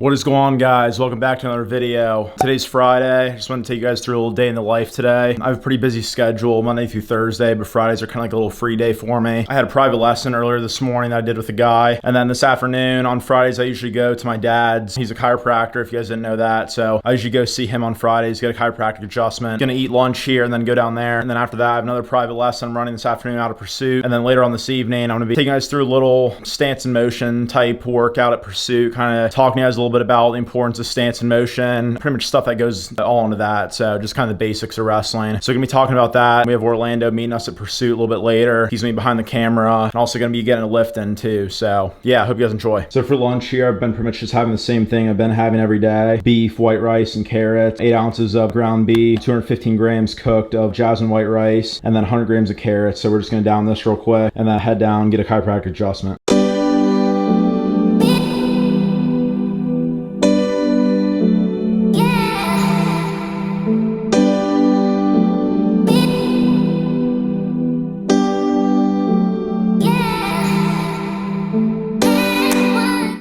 What is going on, guys? Welcome back to another video. Today's Friday. I just want to take you guys through a little day in the life today. I have a pretty busy schedule Monday through Thursday, but Fridays are kind of like a little free day for me. I had a private lesson earlier this morning that I did with a guy, and then this afternoon on Fridays I usually go to my dad's. He's a chiropractor, if you guys didn't know that, so I usually go see him on Fridays, get a chiropractic adjustment. Gonna eat lunch here and then go down there, and then after that I have another private lesson I'm running this afternoon out of Pursuit, and then later on this evening I'm gonna be taking you guys through a little stance and motion type workout at Pursuit, kind of talking to you guys a little bit about the importance of stance and motion, pretty much stuff that goes all into that. So just kind of the basics of wrestling. So we're gonna be talking about that. We have Orlando meeting us at Pursuit a little bit later. He's gonna be behind the camera and also gonna be getting a lift in too. So yeah, I hope you guys enjoy. So for lunch here, I've been pretty much just having the same thing I've been having every day: beef, white rice, and carrots. 8 ounces of ground beef, 215 grams cooked of jasmine white rice, and then 100 grams of carrots. So we're just gonna down this real quick and then head down and get a chiropractic adjustment.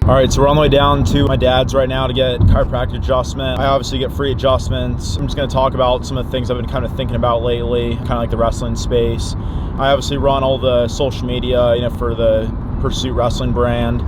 All right, so we're on the way down to my dad's right now to get chiropractic adjustment. I obviously get free adjustments. I'm just gonna talk about some of the things I've been kind of thinking about lately, kind of like the wrestling space. I obviously run all the social media, for the Pursuit Wrestling brand.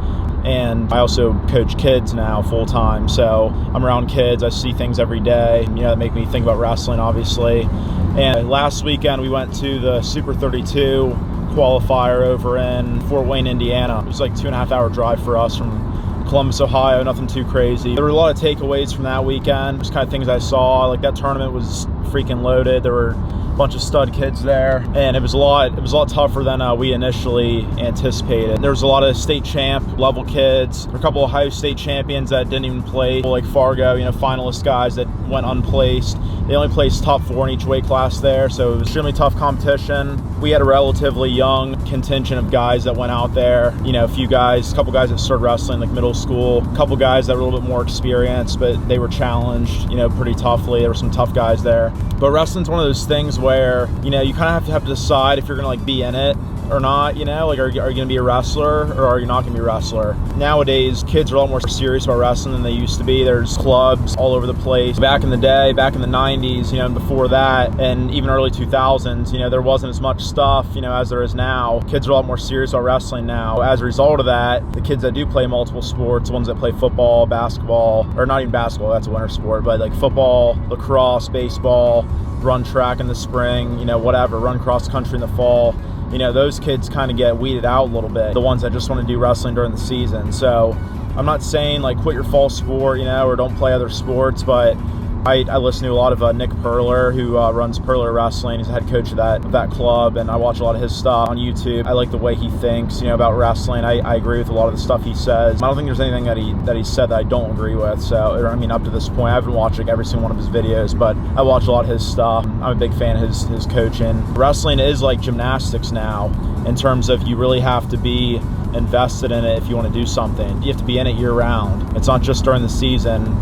And I also coach kids now full time. So I'm around kids, I see things every day, that make me think about wrestling, obviously. And last weekend we went to the Super 32 qualifier over in Fort Wayne, Indiana. It was like 2.5 hour drive for us from Columbus, Ohio, nothing too crazy. There were a lot of takeaways from that weekend, just kind of things I saw. Like that tournament was freaking loaded. There were a bunch of stud kids there, and it was a lot tougher than we initially anticipated. There was a lot of state champ level kids, a couple of Ohio State champions that didn't even play, like Fargo, finalist guys that went unplaced. They only placed top 4 in each weight class there, so it was extremely tough competition. We had a relatively young contingent of guys that went out there. A couple guys that started wrestling like middle school, a couple guys that were a little bit more experienced, but they were challenged, pretty toughly. There were some tough guys there. But wrestling's one of those things where, you kind of have to decide if you're gonna be in it or not, are you gonna be a wrestler or are you not gonna be a wrestler? Nowadays, kids are a lot more serious about wrestling than they used to be. There's clubs all over the place. Back in the day, back in the 90s, and before that, and even early 2000s, there wasn't as much stuff, as there is now. Kids are a lot more serious about wrestling now. As a result of that, the kids that do play multiple sports, the ones that play football, basketball, or not even basketball, that's a winter sport, but like football, lacrosse, baseball, run track in the spring, whatever, run cross country in the fall, those kids kind of get weeded out a little bit, the ones that just want to do wrestling during the season. So I'm not saying like quit your fall sport, or don't play other sports, but I listen to a lot of Nick Perler, who runs Perler Wrestling. He's the head coach of that club, and I watch a lot of his stuff on YouTube. I like the way he thinks, about wrestling. I agree with a lot of the stuff he says. I don't think there's anything that he said that I don't agree with. So, up to this point, I haven't watched like every single one of his videos, but I watch a lot of his stuff. I'm a big fan of his coaching. Wrestling is like gymnastics now, in terms of you really have to be invested in it if you want to do something. You have to be in it year round. It's not just during the season,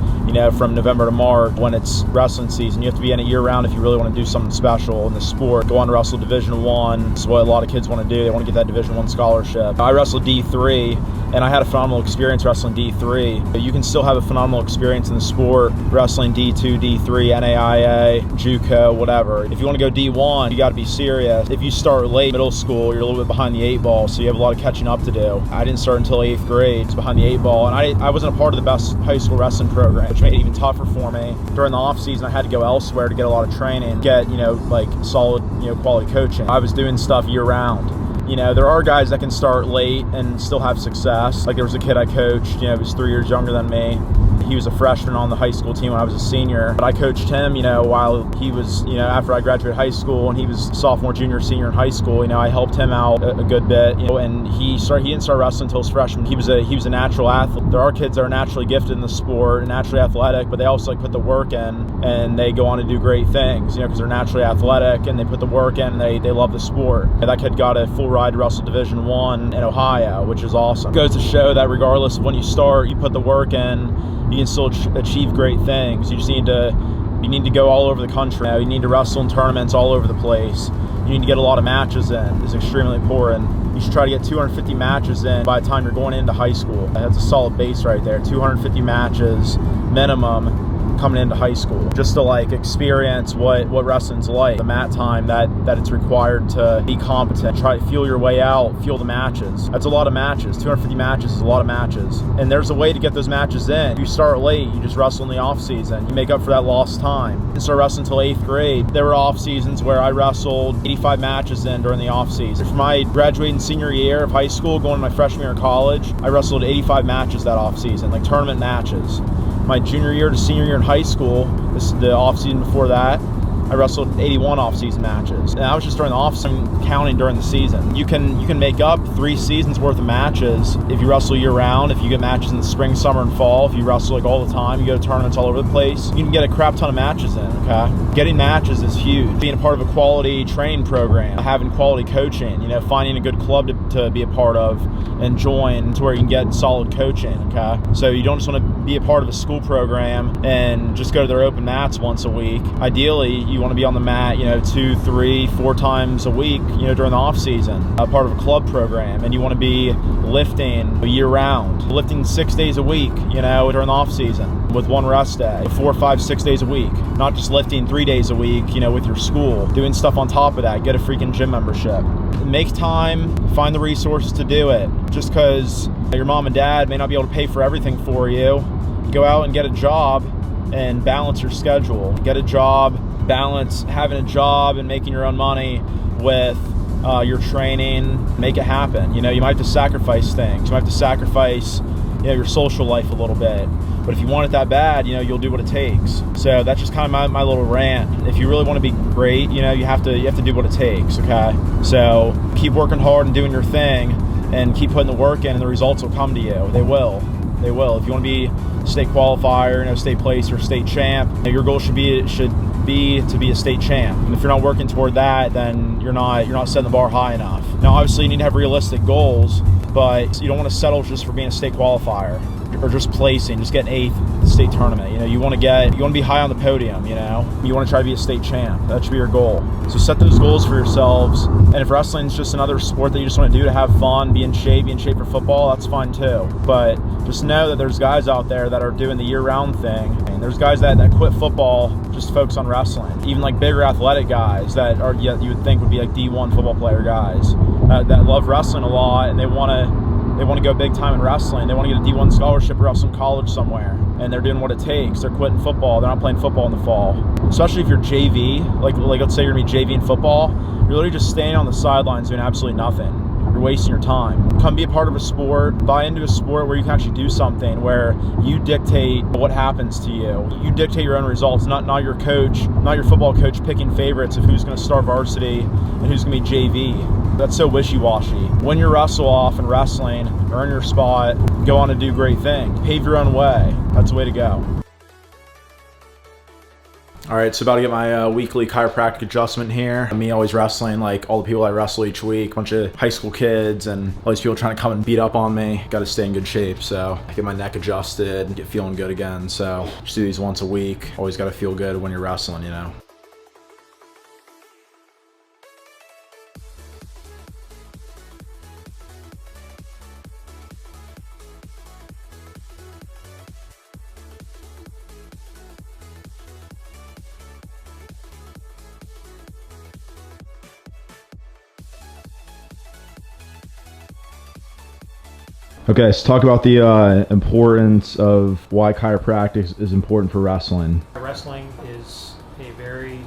from November to March when it's wrestling season. You have to be in it year round if you really want to do something special in the sport. Go on to wrestle Division I. It's what a lot of kids want to do. They want to get that Division I scholarship. I wrestled D3, and I had a phenomenal experience wrestling D3. You can still have a phenomenal experience in the sport wrestling D2, D3, NAIA, JUCO, whatever. If you want to go D1, you got to be serious. If you start late middle school, you're a little bit behind the 8 ball, so you have a lot of catching up to do. I didn't start until 8th grade. It's behind the 8 ball, and I wasn't a part of the best high school wrestling program, which made it even tougher for me. During the off season, I had to go elsewhere to get a lot of training, get like solid quality coaching. I was doing stuff year round. There are guys that can start late and still have success. Like there was a kid I coached, he was 3 years younger than me. He was a freshman on the high school team when I was a senior. But I coached him, while he was, after I graduated high school, and he was sophomore, junior, senior in high school. I helped him out a good bit. And he didn't start wrestling until his freshman. He was a natural athlete. There are kids that are naturally gifted in the sport and naturally athletic, but they also put the work in and they go on to do great things, because they're naturally athletic and they put the work in and they love the sport. And that kid got a full ride to wrestle Division I in Ohio, which is awesome. It goes to show that regardless of when you start, you put the work in, you can still achieve great things. You just need to go all over the country. You need to wrestle in tournaments all over the place. you need to get a lot of matches in. Is extremely important. You should try to get 250 matches in by the time you're going into high school. That's a solid base right there. 250 matches minimum coming into high school, just to like experience what wrestling's like, the mat time that it's required to be competent. Try to feel your way out, feel the matches. That's a lot of matches. 250 matches is a lot of matches, and there's a way to get those matches in. You start late, you just wrestle in the off season, you make up for that lost time. Didn't start wrestling until 8th grade. There were off seasons where I wrestled 85 matches in during the off season. For my graduating senior year of high school, going to my freshman year of college, I wrestled 85 matches that off season, like tournament matches. My junior year to senior year in high school, this is the off season before that, I wrestled 81 off-season matches. And I was just during the off-season, counting during the season. You can make up 3 seasons worth of matches if you wrestle year-round. If you get matches in the spring, summer, and fall, if you wrestle like all the time, you go to tournaments all over the place, you can get a crap ton of matches in, okay? Getting matches is huge. Being a part of a quality training program, having quality coaching, finding a good club to be a part of and join to where you can get solid coaching, okay? So you don't just want to be a part of a school program and just go to their open mats once a week. Ideally, you want to be on the mat, 2, 3, 4 times a week, during the off season, a part of a club program, and you want to be lifting year round, lifting 6 days a week, during the off season with 1 rest day, 4, 5, 6 days a week, not just lifting 3 days a week, with your school, doing stuff on top of that. Get a freaking gym membership. Make time, find the resources to do it. Just because your mom and dad may not be able to pay for everything for you, go out and get a job and balance your schedule. Get a job, balance having a job and making your own money with your training. Make it happen. You might have to sacrifice things. You might have to sacrifice your social life a little bit. But if you want it that bad, you'll do what it takes. So that's just kind of my little rant. If you really want to be great, you have to do what it takes, okay? So keep working hard and doing your thing and keep putting the work in, and the results will come to you. They will. They will. If you want to be state qualifier, state place or state champ, your goal should be to be a state champ. And if you're not working toward that, then you're not setting the bar high enough. Now, obviously, you need to have realistic goals, but you don't want to settle just for being a state qualifier or just placing, just getting 8th at the state tournament. You want to be high on the podium. You want to try to be a state champ. That should be your goal. So set those goals for yourselves. And if wrestling is just another sport that you just want to do to have fun, be in shape for football, that's fine too. But just know that there's guys out there that are doing the year-round thing. And there's guys that quit football just to focus on wrestling. Even like bigger athletic guys that are you would think would be like D1 football player guys that love wrestling a lot, and they want to go big time in wrestling. They want to get a D1 scholarship or else some college somewhere, and they're doing what it takes. They're quitting football. They're not playing football in the fall. Especially if you're JV, like let's say you're gonna be JV in football, you're literally just standing on the sidelines doing absolutely nothing. You're wasting your time. Come be a part of a sport. Buy into a sport where you can actually do something, where you dictate what happens to you. You dictate your own results, not your coach, not your football coach picking favorites of who's going to start varsity and who's going to be JV. That's so wishy-washy. Win your wrestle off in wrestling, earn your spot, go on and do great things. Pave your own way. That's the way to go. All right, so about to get my weekly chiropractic adjustment here. Me always wrestling like all the people I wrestle each week, a bunch of high school kids and all these people trying to come and beat up on me. Got to stay in good shape, so I get my neck adjusted and get feeling good again. So just do these once a week. Always got to feel good when you're wrestling, Okay, let's talk about the importance of why chiropractic is important for wrestling. Wrestling is a very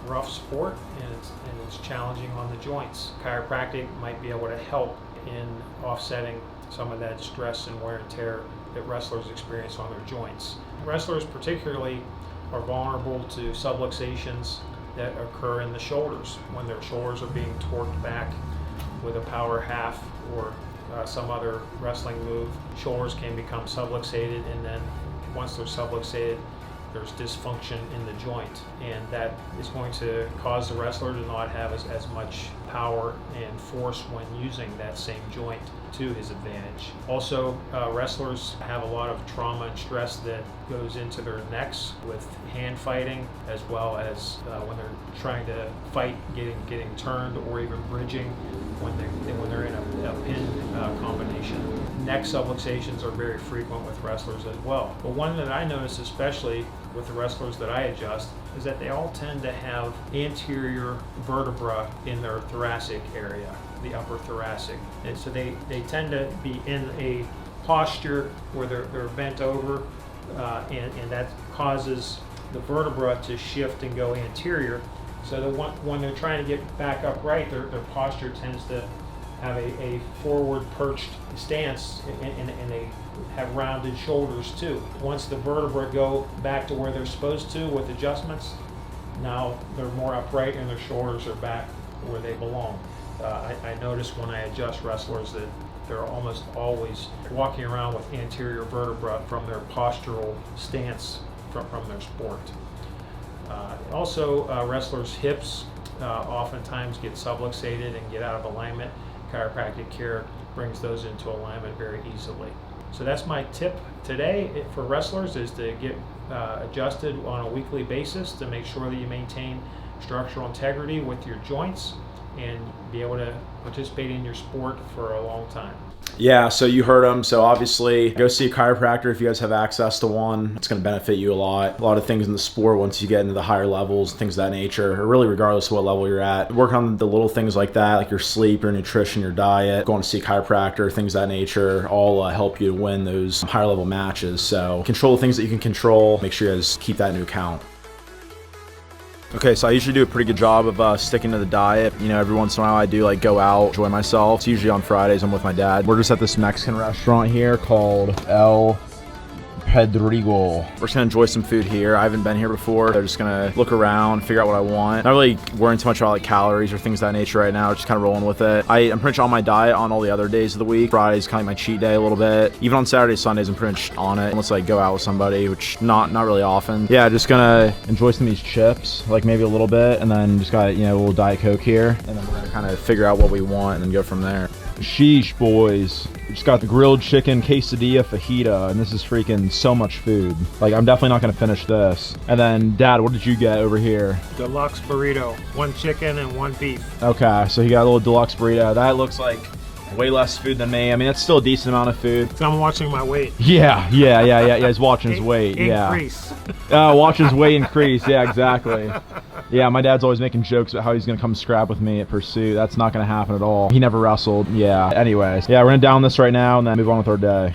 rough sport, and it's challenging on the joints. Chiropractic might be able to help in offsetting some of that stress and wear and tear that wrestlers experience on their joints. Wrestlers particularly are vulnerable to subluxations that occur in the shoulders when their shoulders are being torqued back with a power half or some other wrestling move. Shoulders can become subluxated, and then once they're subluxated, there's dysfunction in the joint, and that is going to cause the wrestler to not have as much power and force when using that same joint. to his advantage. Also, wrestlers have a lot of trauma and stress that goes into their necks with hand fighting, as well as when they're trying to fight, getting turned, or even bridging when they're in a pin combination. Neck subluxations are very frequent with wrestlers as well. But one that I notice, especially with the wrestlers that I adjust, is that they all tend to have anterior vertebra in their thoracic area, the upper thoracic. And so they tend to be in a posture where they're bent over, and that causes the vertebra to shift and go anterior. So that when they're trying to get back upright, their posture tends to have a forward perched stance, and they have rounded shoulders too. Once the vertebrae go back to where they're supposed to with adjustments, now they're more upright and their shoulders are back where they belong. I notice when I adjust wrestlers that they're almost always walking around with anterior vertebra from their postural stance from their sport. Also, wrestlers' hips oftentimes get subluxated and get out of alignment. Chiropractic care brings those into alignment very easily. So that's my tip today for wrestlers, is to get adjusted on a weekly basis to make sure that you maintain structural integrity with your joints and be able to participate in your sport for a long time. Yeah, so you heard him. So obviously, go see a chiropractor if you guys have access to one. It's going to benefit you a lot. A lot of things in the sport, once you get into the higher levels, things of that nature, or really regardless of what level you're at, work on the little things like that, like your sleep, your nutrition, your diet, going to see a chiropractor, things of that nature, all help you to win those higher level matches. So control the things that you can control. Make sure you guys keep that into account. Okay, so I usually do a pretty good job of sticking to the diet. You know, every once in a while I do like go out, enjoy myself. It's usually on Fridays. I'm with my dad. We're just at this Mexican restaurant here called El Pedrigo. We're just gonna enjoy some food here. I haven't been here before. I'm just gonna look around, figure out what I want. Not really worrying too much about like calories or things of that nature right now. Just kind of rolling with it. I'm pretty much on my diet on all the other days of the week. Friday's kind of my cheat day a little bit. Even on Saturdays, Sundays, I'm pretty much on it. Unless I go out with somebody, which not really often. Yeah, just gonna enjoy some of these chips, like maybe a little bit, and then just got, you know, a little Diet Coke here. And then we're gonna kind of figure out what we want and then go from there. Sheesh, boys. We just got the grilled chicken quesadilla fajita, and this is freaking so much food. Like, I'm definitely not gonna finish this. And then, Dad, what did you get over here? Deluxe burrito, 1 chicken and 1 beef. Okay, so he got a little deluxe burrito. That looks like way less food than me. I mean, it's still a decent amount of food. So I'm watching my weight. Yeah. He's watching his weight. Increase. Watch his weight increase. Yeah, exactly. Yeah, my dad's always making jokes about how he's gonna come scrap with me at Pursuit. That's not gonna happen at all. He never wrestled. Yeah. Anyways, yeah, we're gonna down this right now and then move on with our day.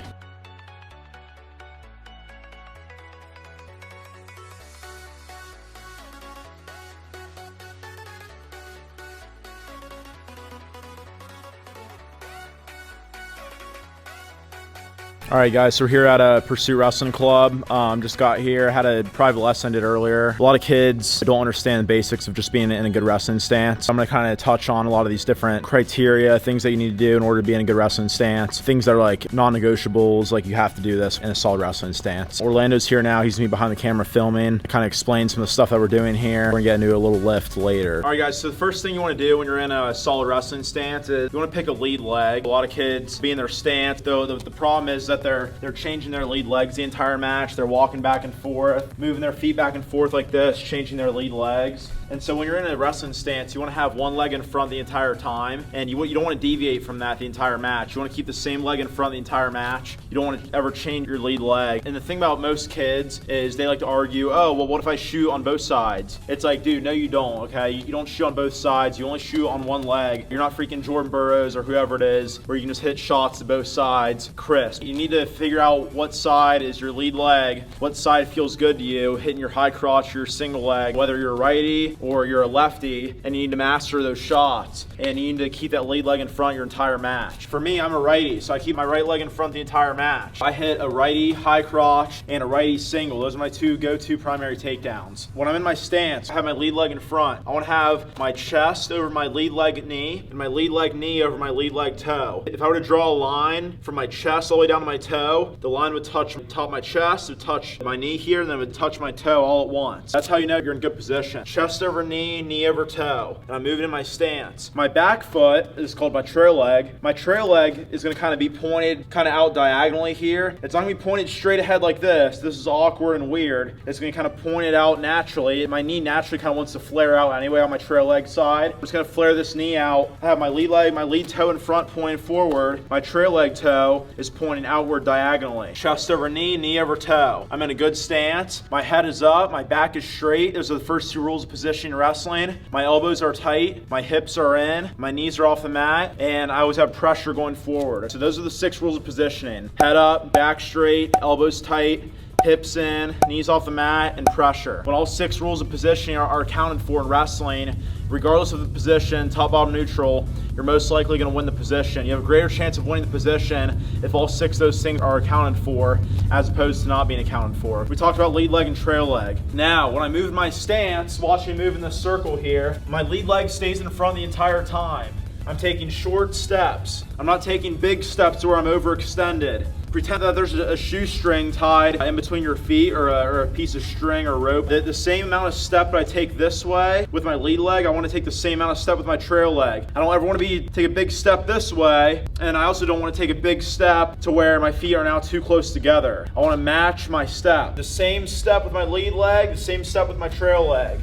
All right, guys, so we're here at Pursuit Wrestling Club. Just got here, had a private lesson I did earlier. A lot of kids don't understand the basics of just being in a good wrestling stance. I'm gonna kind of touch on a lot of these different criteria, things that you need to do in order to be in a good wrestling stance, things that are like non-negotiables, like you have to do this in a solid wrestling stance. Orlando's here now. He's gonna be behind the camera filming, kind of explain some of the stuff that we're doing here. We're gonna get into a little lift later. All right, guys, so the first thing you wanna do when you're in a solid wrestling stance is you wanna pick a lead leg. A lot of kids be in their stance, though the problem is that they're changing their lead legs the entire match. They're walking back and forth, moving their feet back and forth like this, changing their lead legs. And so when you're in a wrestling stance, you want to have one leg in front the entire time, and you don't want to deviate from that the entire match. You want to keep the same leg in front the entire match. You don't want to ever change your lead leg. And the thing about most kids is they like to argue, oh, well, what if I shoot on both sides? It's like, dude, no, you don't, okay? You don't shoot on both sides. You only shoot on one leg. You're not freaking Jordan Burroughs or whoever it is, where you can just hit shots to both sides crisp. You need to figure out what side is your lead leg, what side feels good to you, hitting your high crotch or your single leg, whether you're a righty or you're a lefty, and you need to master those shots, and you need to keep that lead leg in front your entire match. For me, I'm a righty, so I keep my right leg in front the entire match. I hit a righty high crotch and a righty single. Those are my two go-to primary takedowns. When I'm in my stance, I have my lead leg in front. I want to have my chest over my lead leg knee and my lead leg knee over my lead leg toe. If I were to draw a line from my chest all the way down to my toe, the line would touch the top of my chest, it would touch my knee here, and then it would touch my toe all at once. That's how you know you're in good position. Chest over knee, knee over toe. And I'm moving in my stance. My back foot is called my trail leg. My trail leg is gonna kind of be pointed kind of out diagonally here. It's not gonna be pointed straight ahead like this. This is awkward and weird. It's gonna kind of point it out naturally. My knee naturally kind of wants to flare out anyway on my trail leg side. I'm just gonna flare this knee out. I have my lead leg, my lead toe in front pointing forward. My trail leg toe is pointing outward diagonally. Chest over knee, knee over toe. I'm in a good stance. My head is up, my back is straight. Those are the first two rules of positioning wrestling. My elbows are tight, my hips are in, my knees are off the mat, and I always have pressure going forward. So those are the 6 rules of positioning. Head up, back straight, elbows tight, hips in, knees off the mat, and pressure. When all 6 rules of positioning are accounted for in wrestling, regardless of the position, top, bottom, neutral, you're most likely going to win the position. You have a greater chance of winning the position if all 6 of those things are accounted for as opposed to not being accounted for. We talked about lead leg and trail leg. Now, when I move in my stance, watch me move in this circle here, my lead leg stays in front the entire time. I'm taking short steps. I'm not taking big steps where I'm overextended. Pretend that there's a shoestring tied in between your feet or a piece of string or rope. The same amount of step that I take this way with my lead leg, I want to take the same amount of step with my trail leg. I don't ever want to take a big step this way, and I also don't want to take a big step to where my feet are now too close together. I want to match my step. The same step with my lead leg, the same step with my trail leg.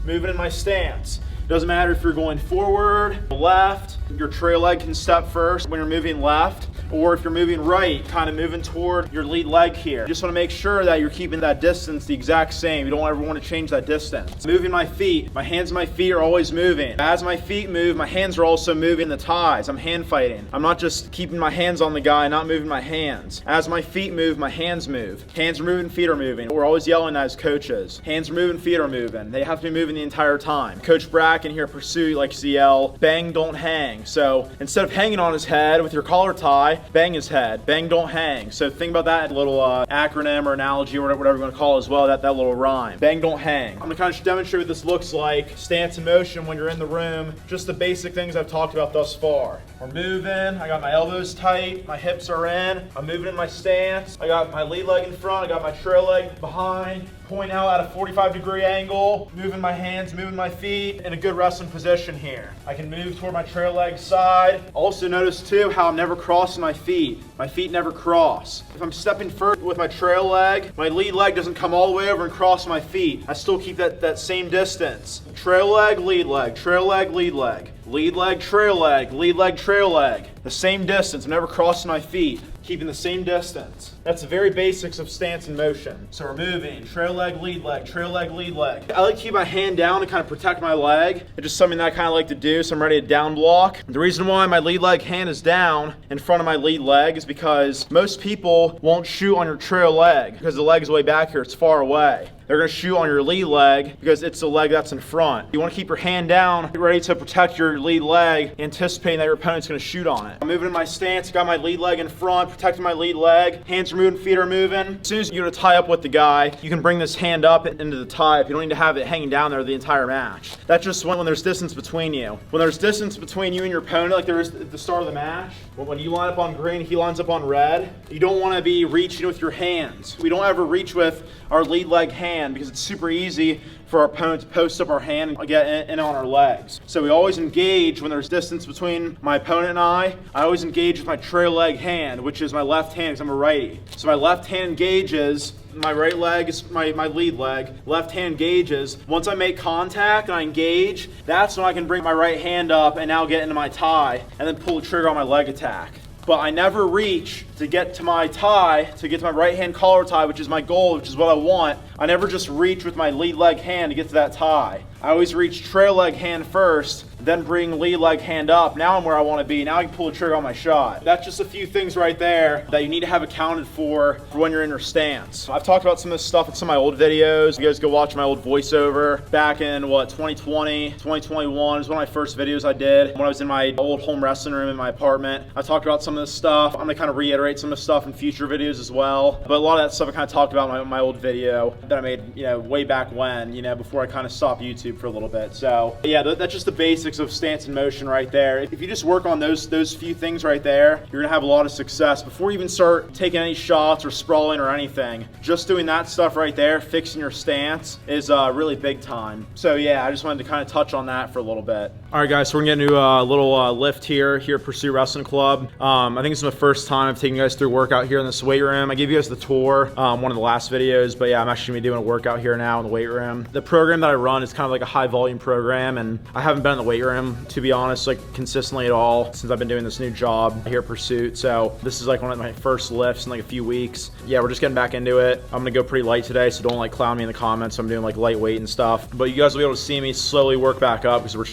Moving in my stance. Doesn't matter if you're going forward, left, your trail leg can step first when you're moving left, or if you're moving right, kind of moving toward your lead leg here. You just want to make sure that you're keeping that distance the exact same. You don't ever want to change that distance. Moving my feet. My hands and my feet are always moving. As my feet move, my hands are also moving the ties. I'm hand fighting. I'm not just keeping my hands on the guy, not moving my hands. As my feet move, my hands move. Hands are moving, feet are moving. We're always yelling as coaches. Hands are moving, feet are moving. They have to be moving the entire time. Coach Brack in here pursuit likes to yell, bang, don't hang. So instead of hanging on his head with your collar tie, bang his head. Bang, don't hang. So think about that little acronym or analogy or whatever you want to call it as well, that little rhyme. Bang, don't hang. I'm going to kind of demonstrate what this looks like. Stance and motion when you're in the room. Just the basic things I've talked about thus far. We're moving. I got my elbows tight. My hips are in. I'm moving in my stance. I got my lead leg in front. I got my trail leg behind. Point out at a 45-degree angle, moving my hands, moving my feet in a good wrestling position here. I can move toward my trail leg side. Also notice too how I'm never crossing my feet. My feet never cross. If I'm stepping first with my trail leg, my lead leg doesn't come all the way over and cross my feet. I still keep that same distance. Trail leg, lead leg, trail leg, lead leg. Lead leg, trail leg, lead leg, trail leg. The same distance, I'm never crossing my feet. Keeping the same distance. That's the very basics of stance and motion. So we're moving, trail leg, lead leg, trail leg, lead leg. I like to keep my hand down to kind of protect my leg. It's just something that I kind of like to do, so I'm ready to down block. The reason why my lead leg hand is down in front of my lead leg is because most people won't shoot on your trail leg because the leg is way back here, it's far away. They're going to shoot on your lead leg because it's the leg that's in front. You want to keep your hand down, ready to protect your lead leg, anticipating that your opponent's going to shoot on it. I'm moving in my stance, got my lead leg in front, protecting my lead leg. Hands are moving, feet are moving. As soon as you go to tie up with the guy, you can bring this hand up into the tie-up. You don't need to have it hanging down there the entire match. That's just when there's distance between you. When there's distance between you and your opponent, like there is at the start of the match, when you line up on green, he lines up on red, you don't want to be reaching with your hands. We don't ever reach with our lead leg hand because it's super easy for our opponent to post up our hand and get in on our legs. So we always engage when there's distance between my opponent and I always engage with my trail leg hand, which is my left hand because I'm a righty. So my left hand engages, my right leg is my lead leg, left hand engages. Once I make contact and I engage, that's when I can bring my right hand up and now get into my tie and then pull the trigger on my leg attack. But I never reach to get to my tie, to get to my right hand collar tie, which is my goal, which is what I want. I never just reach with my lead leg hand to get to that tie. I always reach trail leg hand first, then bring lead leg hand up. Now I'm where I want to be. Now I can pull the trigger on my shot. That's just a few things right there that you need to have accounted for when you're in your stance. I've talked about some of this stuff in some of my old videos. You guys go watch my old voiceover back in 2020, 2021 is one of my first videos I did when I was in my old home wrestling room in my apartment. I talked about some of this stuff. I'm gonna kind of reiterate some of the stuff in future videos as well. But a lot of that stuff I kind of talked about in my old video that I made, way back when, before I kind of stopped YouTube for a little bit. So yeah, that's just the basics basics of stance and motion right there. If you just work on those few things right there, you're gonna have a lot of success. Before you even start taking any shots or sprawling or anything, just doing that stuff right there, fixing your stance, is really big time. So yeah, I just wanted to kind of touch on that for a little bit. All right, guys, so we're gonna get into a little lift here at Pursuit Wrestling Club. I think this is my first time I've taken you guys through a workout here in this weight room. I gave you guys the tour, one of the last videos, but yeah, I'm actually gonna be doing a workout here now in the weight room. The program that I run is kind of like a high volume program, and I haven't been in the weight room, to be honest, like consistently at all since I've been doing this new job here at Pursuit. So this is like one of my first lifts in like a few weeks. Yeah, we're just getting back into it. I'm gonna go pretty light today, so don't like clown me in the comments. I'm doing like lightweight and stuff, but you guys will be able to see me slowly work back up because I'm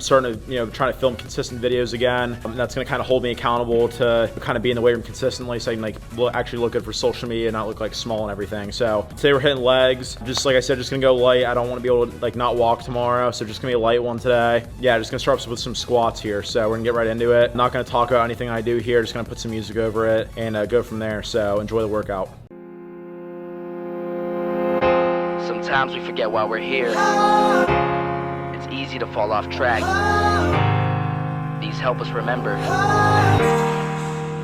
starting to, you know, trying to film consistent videos again. That's gonna kind of hold me accountable to kind of be in the weight room consistently, so I can like actually look good for social media and not look like small and everything. So today we're hitting legs. Just like I said, just gonna go light. I don't want to be able to like not walk tomorrow, so just gonna be a light one today. Yeah, just gonna start with some squats here. So we're gonna get right into it. I'm not gonna talk about anything I do here. Just gonna put some music over it and go from there. So enjoy the workout. Sometimes we forget why we're here. It's easy to fall off track. These help us remember.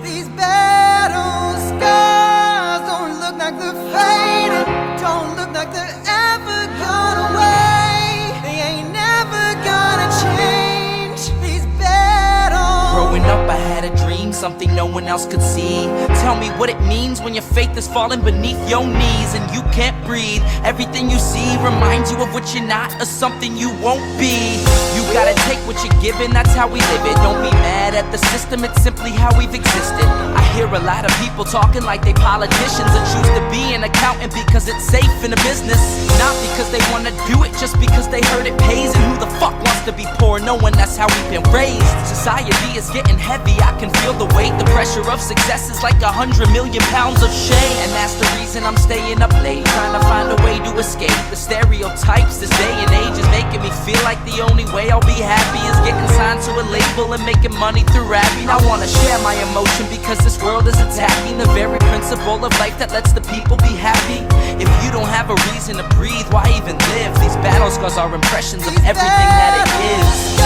These battle scars don't look like they're faded, don't look like they're ever gone away. They ain't never gonna change. These battles. Growing up I had a dream, something no one else could see. Tell me what it means when your faith is falling beneath your knees and you can't breathe. Everything you see reminds you of what you're not or something you won't be. You gotta take what you're given, that's how we live it. Don't be mad at the system, it's simply how we've existed. I hear a lot of people talking like they politicians and choose to be an accountant because it's safe in the business. Not because they wanna do it, just because they heard it pays. And who the fuck wants to be poor knowing that's how we've been raised? Society is getting heavy, I can feel the weight. The pressure of success is like 100 million pounds of shame. And that's the reason I'm staying up late, trying to find a way to escape the stereotypes this day and age is making me feel like the only way I'll be happy is getting signed to a label and making money through rapping. I wanna share my emotion because this world is attacking the very principle of life that lets the people be happy. If you don't have a reason to breathe, why even live? These battle scars are impressions of everything that it is.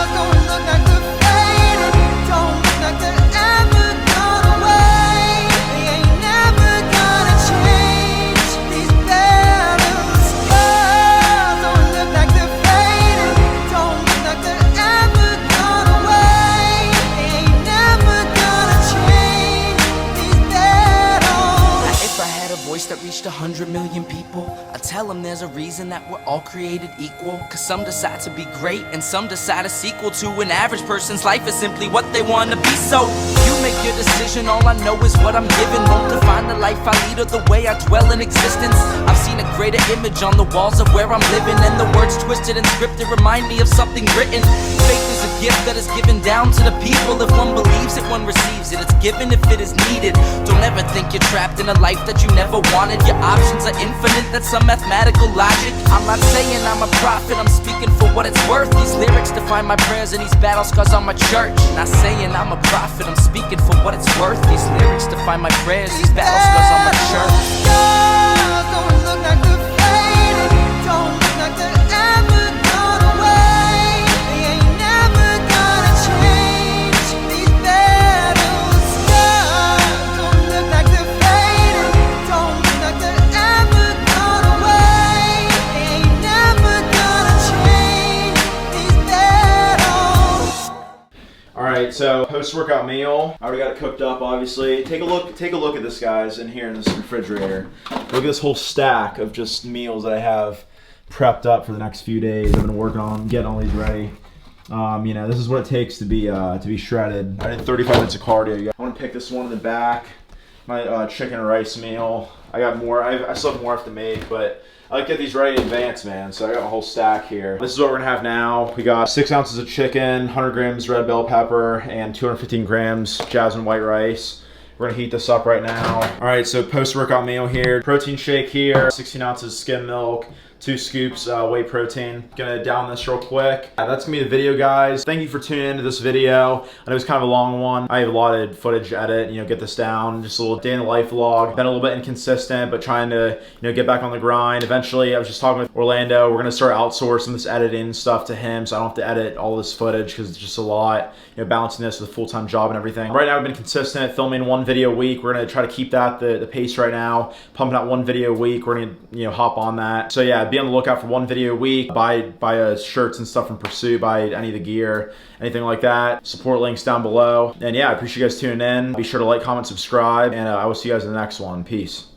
Don't look like they're faded, don't look like they're ever gone away. They ain't never gonna change. These battle scars don't look like they're faded, don't look like they're ever gone away. They ain't never gonna change. These battles. Now, if I had a voice that reached 100 million people, I'd tell them there's a reason that we're all created equal. Cause some decide to be great and some decide a sequel to an average person's life is simply what they want to be. So you make your decision, all I know is what I'm given. Won't define the life I lead or the way I dwell in existence. I've seen a greater image on the walls of where I'm living, and the words twisted and scripted remind me of something written. Faith is a gift that is given down to the people. If one believes it, one receives it. It's given if it is needed. Don't ever think you're trapped in a life that you never wanted. Your options are infinite, that's some mathematical logic. I'm not saying I'm a prophet, I'm speaking for what it's worth. These lyrics define my prayers and these battle scars on my church. Not saying I'm a prophet, I'm speaking for what it's worth. These lyrics define my prayers, these battle scars on my church. Don't look like they're faded, don't look like they're ever gone away. They ain't never gonna change. These battle scars don't look like they're faded, don't look like they're ever gone away. They ain't never gonna change. These battles. All right, so post-workout meal. I already got it cooked up, obviously. Take a look at this, guys, in here in this refrigerator. Look at this whole stack of just meals that I have prepped up for the next few days. I've been working on getting all these ready. You know, this is what it takes to be shredded. I did 35 minutes of cardio. I want to pick this one in the back. My chicken and rice meal. I got more. I still have more I have to make, but I like to get these ready in advance, man. So I got a whole stack here. This is what we're gonna have now. We got 6 ounces of chicken, 100 grams red bell pepper, and 215 grams jasmine white rice. We're gonna heat this up right now. All right, so post-workout meal here. Protein shake here, 16 ounces skim milk, 2 scoops whey protein. Gonna down this real quick. That's gonna be the video, guys. Thank you for tuning into this video. I know it's kind of a long one. I have a lot of footage to edit, get this down. Just a little day in the life vlog. Been a little bit inconsistent, but trying to, get back on the grind. Eventually, I was just talking with Orlando. We're gonna start outsourcing this editing stuff to him, so I don't have to edit all this footage because it's just a lot. Balancing this with a full-time job and everything. Right now, I've been consistent, filming 1 video a week. We're gonna try to keep that the pace right now. Pumping out 1 video a week. We're gonna, hop on that. So yeah, be on the lookout for 1 video a week. Buy shirts and stuff from Pursuit. Buy any of the gear, anything like that. Support links down below. And yeah, I appreciate you guys tuning in. Be sure to like, comment, subscribe, and I will see you guys in the next one. Peace.